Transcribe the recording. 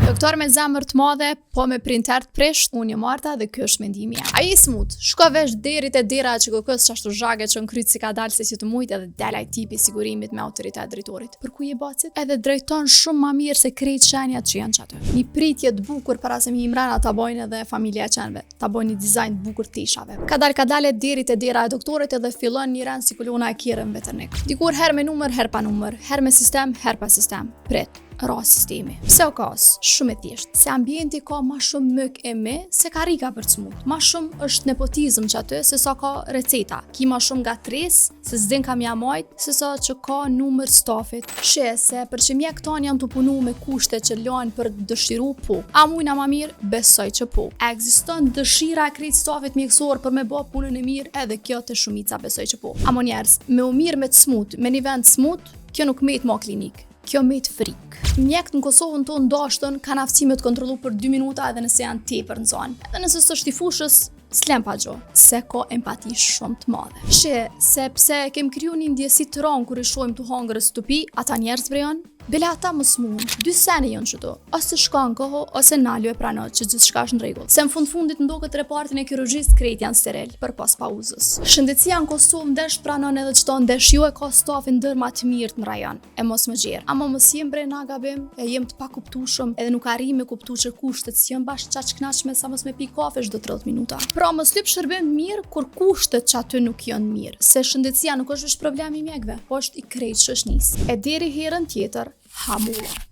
Doktor me zemër të madhe, po me printer të prisht, unë jë Marta dhe kjo është mendimi jam. Ai smut, shko vesh deri te dera që kokës çashtu zhage që në kryt si ka dalë se si të mujt edhe delaj tipi sigurimit me autoritet drejtorit. Për ku je bacit? Edhe drejton shumë ma mirë se krejt shenjat që janë qatë. Një pritje të bukur para se mi imrana ta bojnë edhe familja e qenve, ta bojnë një dizajn të bukur tishave. Ka dalë deri te dera e doktorit edhe fillon një rend si kolona e kirën veternik. Dikur her me numër, her pa numër, her me sistem, her pa sistem. Prit. Ra sistemi. Pse o kas? Shumë e thjesht. Se ambienti ka ma shumë mëk e me se karika për smut. Ma shumë është nepotizëm që aty se sa ka receta. Ki ma shumë gatres se s'din kam jamajt se sa që ka numër stafit. Se për që mjek tan janë të punu me kushte që lojnë për dëshiru po. A mujna ma mirë? Besoj që po. Ekziston dëshira e krejt stafit mjekësor për me bo punën e mirë edhe kjo të shumica besoj që po. Amo njerës, me u mirë me të smut, me një vend smut, kjo nuk me të ma klinik. Kjo me të frik. Mjekët në Kosovën tonë dashtën kanë aftësime të kontrollu për 2 minuta edhe nëse janë tepër në zonë. Edhe nëse s'është i fushës, s'lem pa gjo, se ka empati shumë të madhe. Sepse kem kriju një ndjesi të rënë kur i shohim të hangërës stupi, ata njerëz vrejon, bile ata më smun, 2 sene janë qëto, ose shkan koho, ose nalju e pranot që gjithë shka është në regull. Se në fundit ndokët repartin e kirurgjisë krejt janë steril për pas pauzës. Shëndetësia në Kosovë ndesh pranon edhe qëto ndesh ju e ka stafin ndër ma të mirë në rajon, e mos më gjerë. Ama mos jem bre na gabim, e jem të pa kuptushëm, edhe nuk arrim me kuptu që kushtet si janë bashkë qaq knaqme sa mos me pi kafe çdo 30 minuta. Pra mos lyp shërbim mirë kur kushtet që aty nuk janë mirë, se shëndetësia nuk është vetëm problemi i mjekëve, po është i krejt shoqënisë. E deri herën tjetër, hamullo.